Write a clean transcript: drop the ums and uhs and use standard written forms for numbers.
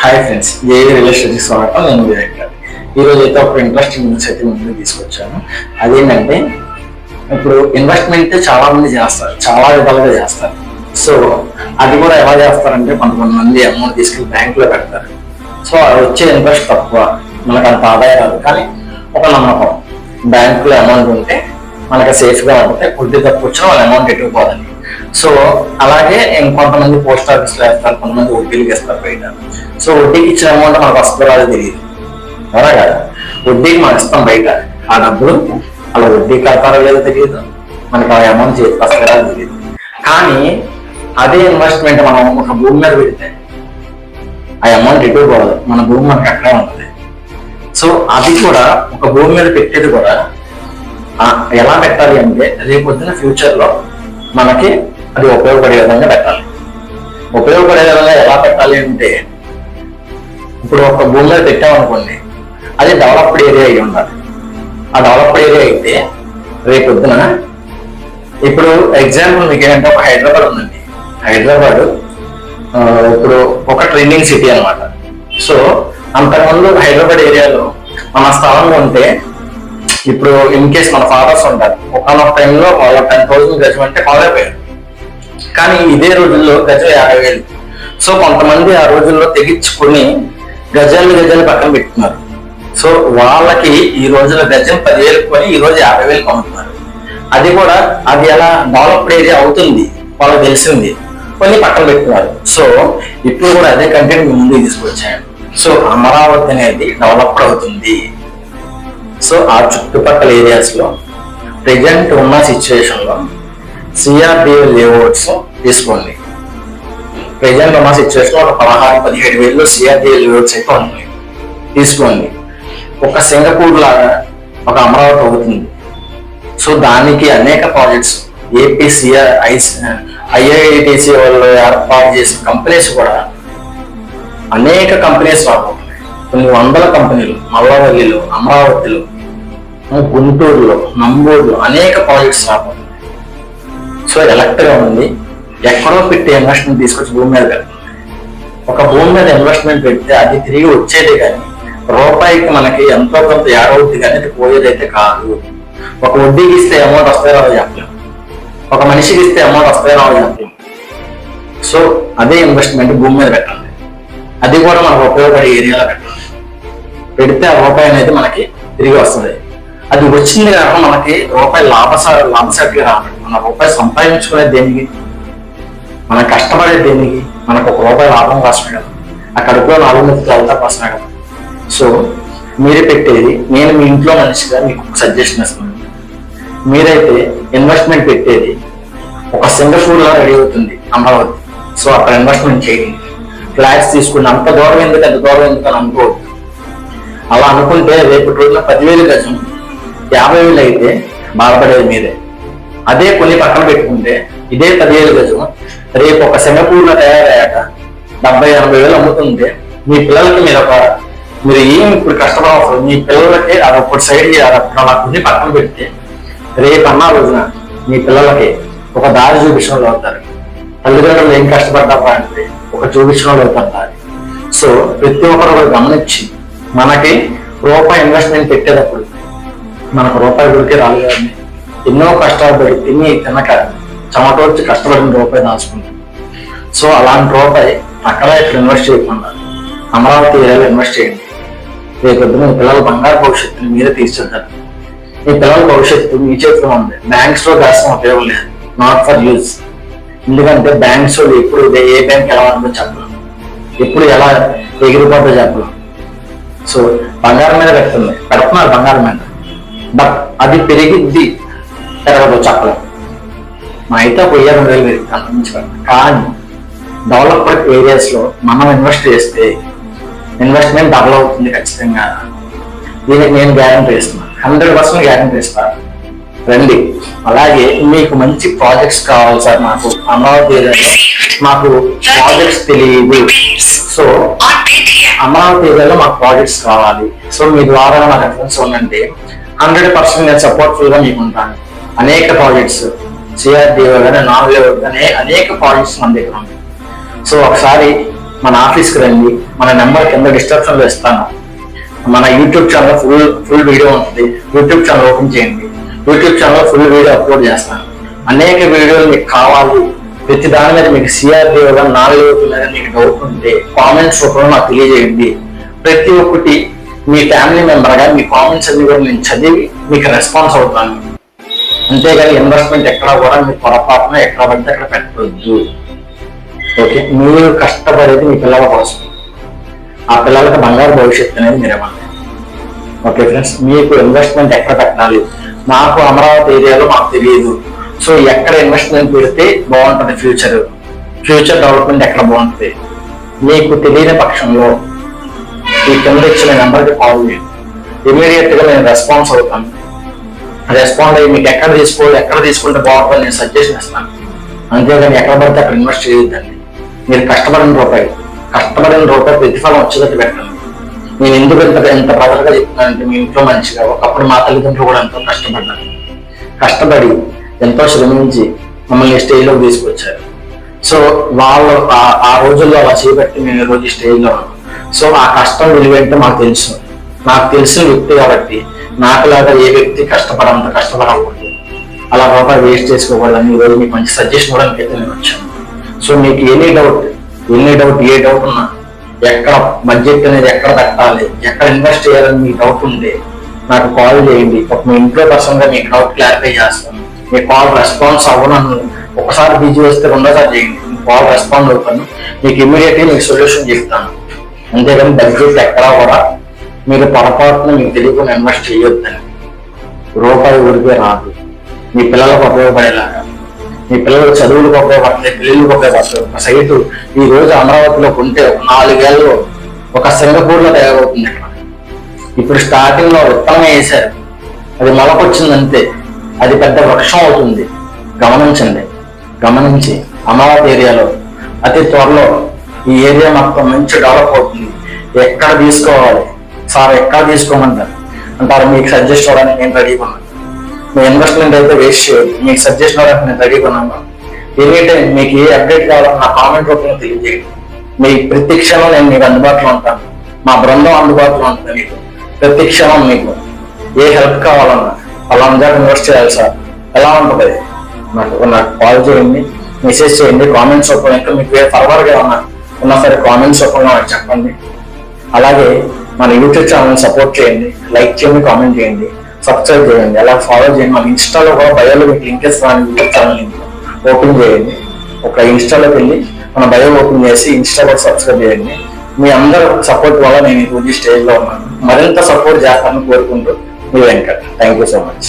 Hi friends, ఏవి real ఎస్టేట్కి స్వాగతం. నేను వివేక్. ఈరోజు అయితే ఒక ఇంట్రెస్టింగ్ న్యూస్ అయితే ముందుకు తీసుకొచ్చాను. అదేంటంటే ఇప్పుడు ఇన్వెస్ట్మెంట్ చాలా మంది చేస్తారు, చాలా విధాలుగా చేస్తారు. సో అది కూడా ఎలా చేస్తారంటే కొంతమంది మంది అమౌంట్ తీసుకెళ్ళి బ్యాంకులో పెడతారు. సో అది వచ్చే ఇంట్రెస్ట్ తక్కువ, మనకు అంత ఆదాయం రాదు. కానీ ఒక నమ్మకం, బ్యాంకులో అమౌంట్ ఉంటే మనకి సేఫ్గా ఉంటే వడ్డీ తక్కువ వచ్చినా వాళ్ళ అమౌంట్ ఎట్టుకుపోదని. సో అలాగే ఇంకొంతమంది పోస్ట్ ఆఫీస్లో వేస్తారు, కొంతమంది వడ్డీలకు వేస్తారు బయట. సో వడ్డీకి ఇచ్చిన అమౌంట్ మనకు వస్తుందో రాదో తెలియదు, ఎవరా కదా. వడ్డీకి మనం ఇస్తాం బయట, ఆ డబ్బులు అలా వడ్డీ కడతారో లేదో తెలియదు, మనకి ఆ అమౌంట్ చేతికి వస్తుందో రాదో తెలియదు. కానీ అదే ఇన్వెస్ట్మెంట్ మనం ఒక భూమి మీద పెడితే ఆ అమౌంట్ ఎటు పోదు, మన భూమి మనకి అక్కడే ఉంటుంది. సో అది కూడా ఒక భూమి మీద పెట్టేది కూడా ఎలా పెట్టాలి అంటే రేపు పొద్దున ఫ్యూచర్లో మనకి అది ఉపయోగపడే విధంగా పెట్టాలి. ఉపయోగపడే విధంగా ఎలా పెట్టాలి అంటే ఇప్పుడు ఒక భూమి మీద పెట్టామనుకోండి, అది డెవలప్డ్ ఏరియా అయి ఉండాలి. ఆ డెవలప్డ్ ఏరియా అయితే రేపు పొద్దున ఇప్పుడు ఎగ్జాంపుల్ మీకు ఏంటంటే ఒక హైదరాబాద్ ఉందండి. హైదరాబాద్ ఇప్పుడు ఒక ట్రెండింగ్ సిటీ అనమాట. సో అంతకుముందు హైదరాబాద్ ఏరియాలో మన స్థలం ఉంటే ఇప్పుడు ఇన్ కేస్ మన ఫాదర్స్ ఉంటారు, ఒకనొక టైంలో వాళ్ళ 10,000 గజం అంటే కొనలేకపోయారు. కానీ ఇదే రోజుల్లో గజం 50,000. సో కొంతమంది ఆ రోజుల్లో తెగించుకుని గజాలు పక్కన పెట్టుకున్నారు. సో వాళ్ళకి ఈ రోజుల గజం 10,000 కొని ఈ రోజు 50,000 కొనుక్కున్నారు. అది కూడా అది ఎలా డెవలప్డ్ ఏరియా అవుతుంది వాళ్ళకి తెలిసింది, కొన్ని పక్కన పెట్టుకున్నారు. సో ఇప్పుడు కూడా అదే కంటెంట్ ముందుకు తీసుకొచ్చాను. సో అమరావతి అనేది డెవలప్డ్ అవుతుంది. సో ఆ చుట్టుపక్కల ఏరియాస్ లో ప్రెజెంట్ ఉన్న సిచ్యువేషన్ లో సిఆర్డిఏ లేఅవుట్స్ తీసుకోండి. ప్రెజెంట్ ఉన్న సిచ్యువేషన్ ఒక 16-17 వేలు సిఆర్డిఏ లేఅవుట్స్ అయితే ఉన్నాయి, తీసుకోండి. ఒక సింగపూర్ లాగా ఒక అమరావతి అవుతుంది. సో దానికి అనేక ప్రాజెక్ట్స్ ఐఐటిసి వాళ్ళు ఏర్పాటు చేసిన కంపెనీస్ కూడా అనేక కంపెనీస్ రాబోతున్నాయి. కొన్ని వందల కంపెనీలు మల్లవల్లిలో, అమరావతిలో, గుంటూరులో, నంబూరులో అనేక ప్రాజెక్ట్స్ రాబోతున్నాయి. సో ఎలక్ట్గా ఉంది, ఎక్కడో పెట్టి ఇన్వెస్ట్మెంట్ తీసుకొచ్చి భూమి మీద పెడుతుంది. ఒక భూమి మీద ఇన్వెస్ట్మెంట్ పెడితే అది తిరిగి వచ్చేది కానీ రూపాయికి మనకి ఎంతో కొంత ఏడవుద్ది కానీ అది పోయేదైతే కాదు. ఒక వడ్డీకి ఇస్తే అమౌంట్ వస్తాయో రావో చెప్పలేము, ఒక మనిషికి ఇస్తే అమౌంట్ వస్తాయో రావో చెప్పలేము. సో అదే ఇన్వెస్ట్మెంట్ భూమి మీద పెట్టండి, అది కూడా మనకు ఉపయోగపడే ఏరియాలో పెట్టండి. పెడితే ఆ రూపాయి అనేది మనకి తిరిగి వస్తుంది. అది వచ్చింది కాక మనకి రూపాయి లాభసాటిగా రావాలి. మన రూపాయి సంపాదించుకునేది దేనికి, మనం కష్టపడేది దేనికి, మనకు ఒక రూపాయి లాభం కోసమే కదా, ఆ కడుపులో 4 మెతుకులు వెళ్తా కోసమే కదా. సో మీరే పెట్టేది, నేను మీ ఇంట్లో మనిషిగా మీకు సజెషన్ ఇస్తున్నాను. మీరైతే ఇన్వెస్ట్మెంట్ పెట్టేది ఒక సింగపూర్ లా రెడీ అవుతుంది అమరావతి. సో అక్కడ ఇన్వెస్ట్మెంట్ చేయండి, ఫ్లాట్స్ తీసుకుని అంత దూరం ఎందుకు అని అనుకోవద్దు. అలా అనుకుంటే రేపటి రోజున 10,000 గజం 50,000 అయితే బాధపడేది మీరే. అదే కొన్ని పక్కన పెట్టుకుంటే ఇదే 10,000 గజం రేపు ఒక సింగపూర్లో తయారయ్యాక 70,000-80,000 అమ్ముతుంటే మీ పిల్లలకి మీరు ఏం ఇప్పుడు కష్టపడవసరం, మీ పిల్లలకి అది ఒకటి సైడ్ అలా కొన్ని పక్కన పెడితే రేపు అన్న రోజున మీ పిల్లలకి ఒక దారి చూపించడంలో అవుతారు. తల్లిదండ్రులు ఏం కష్టపడ్డా అంటే ఒక చూపించడంలో అవుతారు. సో ప్రతి ఒక్కరు కూడా గమనించి మనకి రూపాయి ఇన్వెస్ట్మెంట్ పెట్టేటప్పుడు మనకు రూపాయి గుడికి రాలేదు, ఎన్నో కష్టాలు పడి తినక చెమటోడ్చి కష్టపడిన రూపాయి దాచుకుంటాం. సో అలాంటి రూపాయి అక్కడ ఇక్కడ ఇన్వెస్ట్ చేయకుండా అమరావతి ఏరియాలో ఇన్వెస్ట్ చేయండి. రేపు మీ పిల్లల బంగారు భవిష్యత్తుని మీరే తీర్చిద్దారు. మీ పిల్లల భవిష్యత్తు మీ చేతిలో ఉంది. బ్యాంక్స్ లో దాచిన ఉపయోగం లేదు, నాట్ ఫర్ యూజ్. ఎందుకంటే బ్యాంక్స్ లో ఎప్పుడు ఏ బ్యాంక్ ఎలా ఉందో చెప్పలేం, ఎప్పుడు ఎలా ఎగిరిపోతుందో చెప్పలేం. సో బంగారం మీద పెడుతున్నారు బంగారం మీద, బట్ అది పెరిగిద్ది పెరగదు చెప్పలేం. మా అయితే 1,000-2,000 పెరిగింది అంతమించగలం. కానీ డెవలప్డ్ ఏరియాస్ లో మనం ఇన్వెస్ట్ చేస్తే ఇన్వెస్ట్మెంట్ డబుల్ అవుతుంది ఖచ్చితంగా. దీనికి నేను గ్యారంటీ ఇస్తున్నాను, 100% గ్యారంటీ ఇస్తాను. రండి. అలాగే మీకు మంచి ప్రాజెక్ట్స్ కావాలి సార్, మాకు అమరావతి ఏరియాలో మాకు ప్రాజెక్ట్స్ తెలియదు. సో అమరావతి ఏరియాలో మాకు ప్రాజెక్ట్స్ కావాలి. సో మీ ద్వారా నాకు రెఫరెన్స్ ఉందంటే 100% నేను సపోర్ట్ఫుల్ గా మీకు ఉంటాను. అనేక ప్రాజెక్ట్స్ సిఆర్డిఓ కానీ నాన్ లేఅవుట్ కానీ అనేక ప్రాజెక్ట్స్ మన దగ్గర ఉన్నాయి. సో ఒకసారి మన ఆఫీస్కి రండి. మన నెంబర్ కింద డిస్క్రిప్షన్లో ఇస్తాను. మన యూట్యూబ్ ఛానల్ ఫుల్ వీడియో ఉంటుంది. యూట్యూబ్ ఛానల్ ఓపెన్ చేయండి. YouTube channel full video upload చేస్తాను. అనేక వీడియోలు మీకు కావాలి. ప్రతి దాని మీద మీకు సిఆర్డీ నాలుగు మీద మీకు డౌట్ ఉంటే కామెంట్స్ రూపంలో నాకు తెలియజేయండి. ప్రతి ఒక్కటి మీ ఫ్యామిలీ మెంబర్గా మీ కామెంట్స్ అన్ని కూడా నేను చదివి మీకు రెస్పాన్స్ అవుతాను. అంతేగాని ఇన్వెస్ట్మెంట్ ఎక్కడా కూడా మీరు పొరపాటున ఎక్కడ పడితే అక్కడ పెట్టవద్దు. ఓకే, మీరు కష్టపడేది మీ పిల్లల కోసం. ఆ పిల్లలకి బంగారు భవిష్యత్తు అనేది మీరు ఇవ్వండి. ఓకే ఫ్రెండ్స్, మీకు ఇన్వెస్ట్మెంట్ ఎక్కడ పెట్టాలి నాకు అమరావతి ఏరియాలో మాకు తెలియదు. సో ఎక్కడ ఇన్వెస్ట్మెంట్ పెడితే బాగుంటుంది, ఫ్యూచర్ డెవలప్మెంట్ ఎక్కడ బాగుంటుంది మీకు తెలియని పక్షంలో ఈ కింద ఇచ్చిన నెంబర్కి కాల్ చేయండి. ఇమీడియట్ గా నేను రెస్పాన్స్ అవుతాను. రెస్పాండ్ అయ్యి మీకు ఎక్కడ తీసుకుంటే బాగుంటుంది నేను సజెషన్ ఇస్తాను. అంతేగాని ఎక్కడ పడితే అక్కడ ఇన్వెస్ట్ చేయొద్దండి. మీరు కష్టపడిన రూపాయి ప్రతిఫలం వచ్చేటట్టు పెట్టండి. నేను ఎందుకు ఎంత ప్రజలుగా చెప్తున్నానంటే మీ ఇంట్లో మంచిగా ఒకప్పుడు మా తల్లిదండ్రులు కూడా ఎంతో కష్టపడి ఎంతో శ్రమించి మమ్మల్ని స్టేజ్లోకి తీసుకొచ్చారు. సో వాళ్ళు ఆ రోజుల్లో అలా చేపట్టి మేము ఈ రోజు స్టేజ్లో ఉన్నాం. సో ఆ కష్టం విలువేంటో నాకు తెలిసిన వ్యక్తి కాబట్టి నాకులాగా ఏ వ్యక్తి కష్టపడకూడదు, అలా రూపాయి వేస్ట్ చేసుకోకూడదని ఈరోజు మీకు మంచి సజెషన్ కూడా అయితే నేను వచ్చాను. సో మీకు ఏ డౌట్ ఉన్నా, ఎక్కడ బడ్జెట్ అనేది ఎక్కడ పెట్టాలి, ఎక్కడ ఇన్వెస్ట్ చేయాలని మీకు డౌట్ ఉంటే నాకు కాల్ చేయండి. మీ ఇంట్లో పర్సన్గా మీకు డౌట్ క్లారిఫై చేస్తాను. మీ కాల్ రెస్పాన్స్ అవ్వను, ఒకసారి బిజీ వస్తే రెండోసారి చేయండి, కాల్ రెస్పాండ్ అవుతాను. మీకు ఇమీడియట్గా మీకు సొల్యూషన్ చెప్తాను. అంతేగాని బడ్జెట్ ఎక్కడా కూడా మీరు పొరపాటున మీకు తెలియకుండా ఇన్వెస్ట్ చేయొద్దని. రూపాయి ఊరికే రాదు. మీ పిల్లలకు ఉపయోగపడేలాగా, మీ పిల్లలకు చదువులకు ఉపయోగపడతాయి, పిల్లలకు ఉపయోగపడతాయి. ఒక సైటు ఈ రోజు అమరావతిలో కొంటే 4 ఏళ్ళలో ఒక సింగపూర్లో తయారవుతుంది. ఇప్పుడు స్టార్టింగ్ లో విత్తనం వేశారు, అది మొలకొచ్చిందంతే, అది పెద్ద వృక్షం అవుతుంది. గమనించి అమరావతి ఏరియాలో అతి త్వరలో ఈ ఏరియా మొత్తం మంచి డెవలప్ అవుతుంది. ఎక్కడ తీసుకోవాలి సార్, ఎక్కడ తీసుకోమంటారు అంటారు. మీకు సజెస్ట్ అవ్వడానికి నేను రెడీగా ఉన్నాను. మీ ఇన్వెస్ట్మెంట్ అయితే వేస్ట్ చేయదు. మీకు సజెస్ట్ అవ్వడానికి నేను రెడీగా ఉన్నాను. ఎనీ టైం మీకు ఏ అప్డేట్ కావాలన్నా నా కామెంట్ రూపంలో తెలియజేయండి. మీ ప్రతి క్షణం నేను మీకు అందుబాటులో ఉంటాను. మా బృందం అందుబాటులో ఉంటుంది. మీకు ప్రతి క్షణం మీకు ఏ హెల్ప్ కావాలన్నా అలా ఇన్వెస్ట్ చేయాలి సార్, ఎలా ఉంటుంది నాకు కాల్ చేయండి, మెసేజ్ చేయండి, కామెంట్స్ రూపంలో. ఇంకా మీకు ఫర్వర్గా ఉన్నా సరే కామెంట్స్ రూపంలో నాకు చెప్పండి. అలాగే మన యూట్యూబ్ ఛానల్ సపోర్ట్ చేయండి, లైక్ చేయండి, కామెంట్ చేయండి, సబ్స్క్రైబ్ చేయండి, అలా ఫాలో చేయండి. మన ఇన్స్టాలో కూడా బయోలో మీకు లింక్ ఇస్తాను. యూట్యూబ్ ఛానల్ ఓపెన్ చేయండి. ఒక ఇన్స్టాలోకి వెళ్ళి మన బయో ఓపెన్ చేసి ఇన్స్టాలో సబ్స్క్రైబ్ చేయండి. మీ అందరూ సపోర్ట్ వల్ల నేను ఈ రోజు స్టేజ్లో ఉన్నాను. మరింత సపోర్ట్ చేస్తానని కోరుకుంటూ మీ Venkat. Thank you so much.